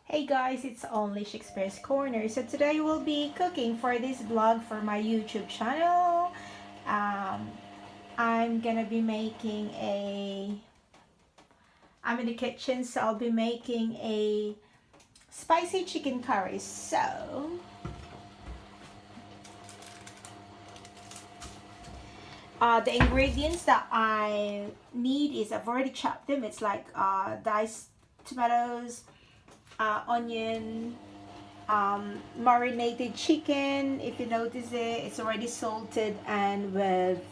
Hey guys, it's only Shakespeare's Corner. So today we'll be cooking for this vlog for my YouTube channel. Um, I'm gonna be making I'm in the kitchen, so I'll be making a spicy chicken curry. So the ingredients that I need is I've already chopped them. It's like diced tomatoes, onion, marinated chicken. If you notice it's already salted and with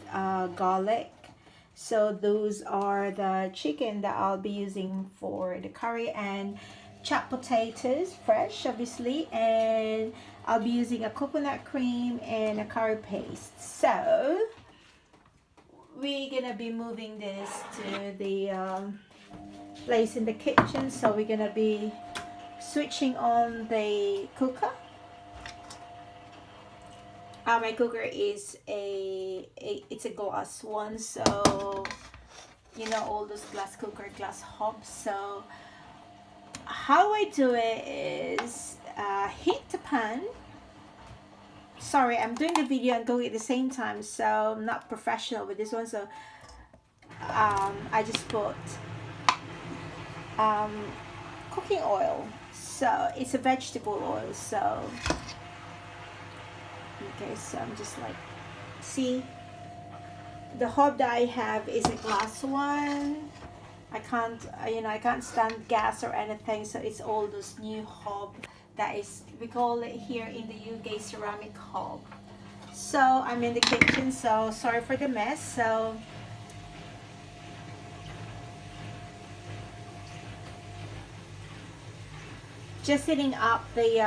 garlic. So those are the chicken that I'll be using for the curry, and chopped potatoes, fresh obviously, and I'll be using a coconut cream and a curry paste. So we're gonna be moving this to the place in the kitchen. So we're gonna be switching on the cooker. My cooker is it's a glass one, so you know all those glass cooker, glass hobs. So how I do it is heat the pan. Sorry, I'm doing the video and going at the same time, so I'm not professional with this one. So I just put cooking oil. So it's a vegetable oil. So okay, so I'm just like, see, the hob that I have is a glass one. I can't stand gas or anything, so it's all those new hob that is, we call it here in the UK, ceramic hob. So I'm in the kitchen, so sorry for the mess. So just heating up the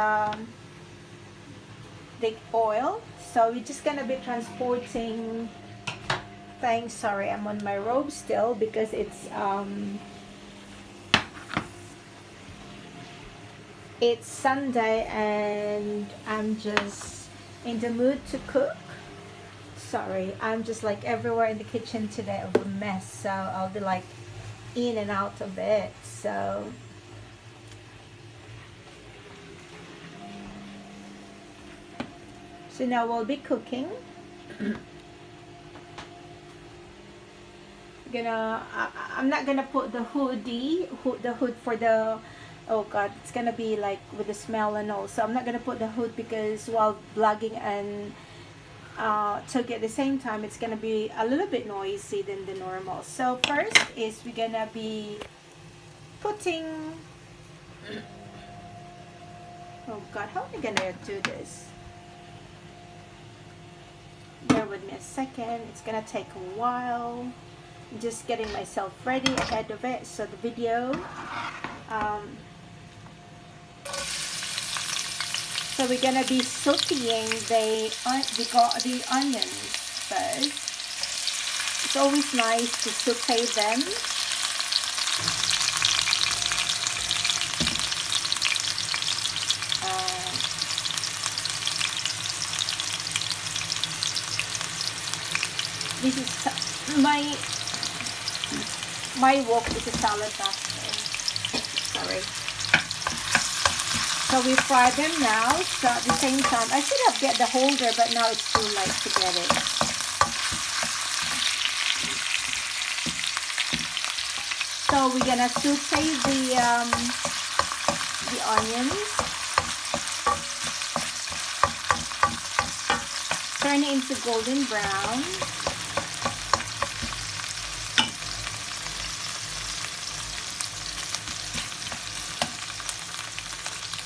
oil. So we're just gonna be transporting things. Sorry, I'm on my robe still because it's Sunday and I'm just in the mood to cook. Sorry, I'm just like everywhere in the kitchen today of a mess, so I'll be like in and out of it. So now we'll be cooking. I'm not gonna put the hood for the, oh god, it's gonna be like with the smell and all. So I'm not gonna put the hood because while vlogging and cooking at the same time, it's gonna be a little bit noisy than the normal. So first is we're gonna be putting, oh god, how am I gonna do this? Bear with me a second, it's gonna take a while. I'm just getting myself ready ahead of it. So the video, so we're gonna be sauteing the onions first. It's always nice to saute them. This is my wok is a salad basket. Sorry. So we fry them now. So at the same time, I should have get the holder, but now it's too late to get it. So we're gonna saute the onions. Turn it into golden brown.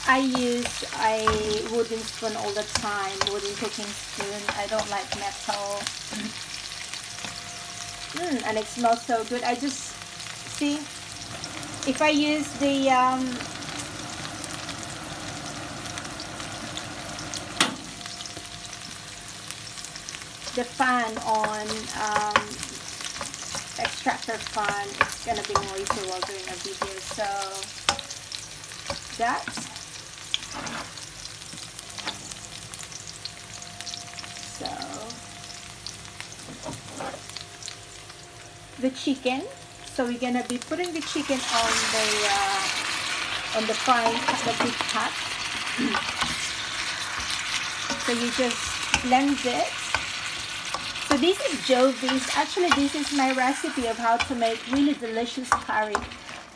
I use a wooden spoon all the time, wooden cooking spoon. I don't like metal. And it smells so good. I just, see, if I use the fan on extractor fan, it's gonna be noisy while doing a video. So that's the chicken. So we're gonna be putting the chicken on on the frying the big pot. So you just blend it. So this is Jovi's. Actually, this is my recipe of how to make really delicious curry.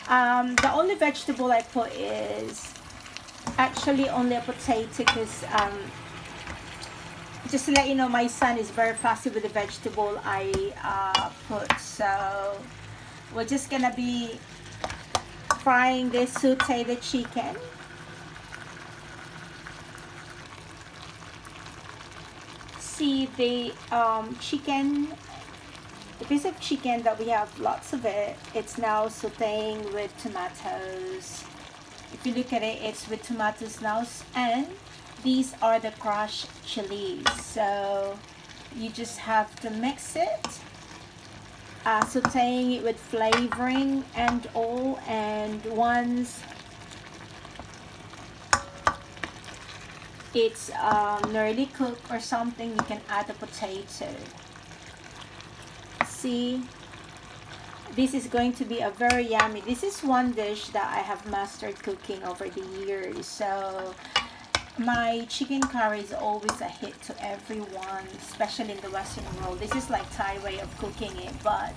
The only vegetable I put is actually only a potato, because just to let you know, my son is very fussy with the vegetable I put. So we're just gonna be frying this, saute the chicken. See the chicken, the piece of chicken that we have lots of it, it's now sauteing with tomatoes. If you look at it, it's with tomatoes now, and these are the crushed chilies. So you just have to mix it, sauteing it with flavoring and all, and once it's nearly cooked or something, you can add a potato. See, this is going to be a very yummy. This is one dish that I have mastered cooking over the years. So my chicken curry is always a hit to everyone, especially in the Western world. This is like Thai way of cooking it, but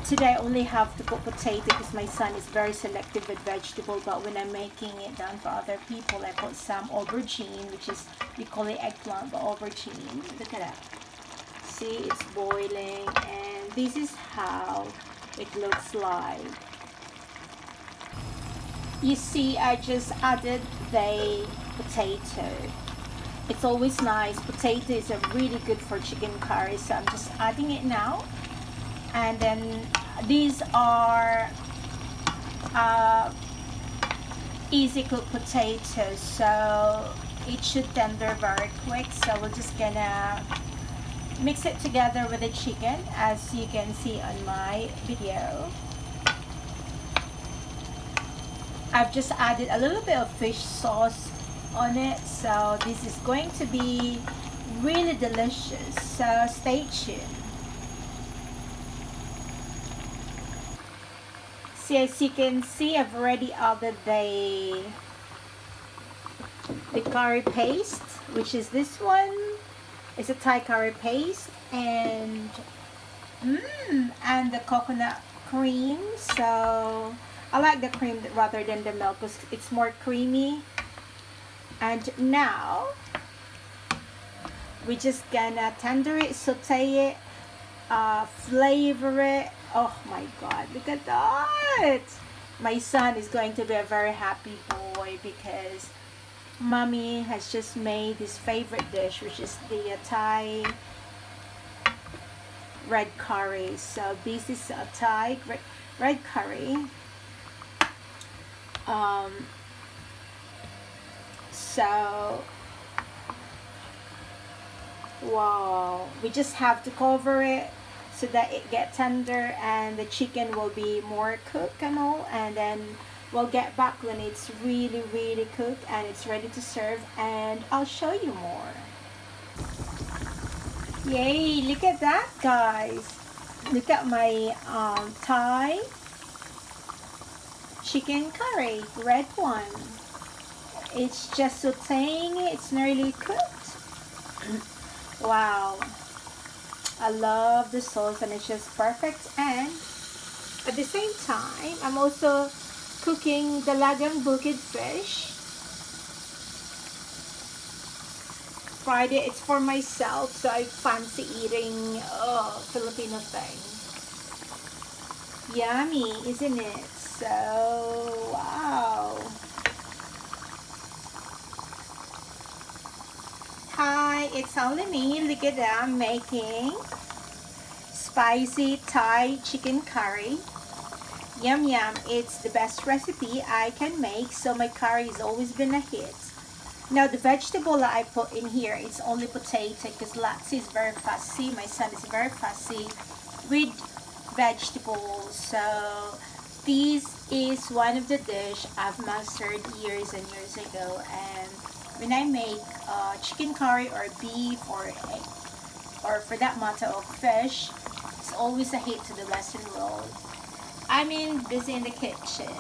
today I only have to put potato because my son is very selective with vegetable. But when I'm making it done for other people, I put some aubergine, which is, we call it eggplant, but aubergine. Look at that. See, it's boiling, and this is how it looks like. You see, I just added the potato. It's always nice. Potato is really good for chicken curry, so I'm just adding it now. And then these are easy cooked potatoes, so it should tender very quick. So we're just gonna mix it together with the chicken, as you can see on my video. I've just added a little bit of fish sauce on it, so this is going to be really delicious, so stay tuned. See, as you can see, I've already added the curry paste, which is this one. It's a Thai curry paste, and the coconut cream. So I like the cream rather than the milk because it's more creamy. And now we're just gonna tender it, saute it, flavor it. Oh my God, look at that! My son is going to be a very happy boy because Mommy has just made his favorite dish, which is the Thai red curry. So this is a Thai red curry. So wow, we just have to cover it so that it gets tender and the chicken will be more cooked and all, and then we'll get back when it's really cooked and it's ready to serve, and I'll show you more. Yay, look at that, guys. Look at my Thai chicken curry, red one. It's just sauteing it, it's nearly cooked. Wow, I love the sauce and it's just perfect. And at the same time, I'm also cooking the lagang bukid fish. Fried it, it's for myself, so I fancy eating Filipino thing. Yummy, isn't it? So, wow. Hi, it's only me. Look at that, I'm making spicy Thai chicken curry. Yum yum, it's the best recipe I can make, so my curry has always been a hit. Now the vegetable that I put in here, it's only potato because Latsi is very fussy. My son is very fussy with vegetables. So this is one of the dish I've mastered years and years ago, and when I make chicken curry or beef or egg, or for that matter of fish, it's always a hit to the Western world. I'm busy in the kitchen.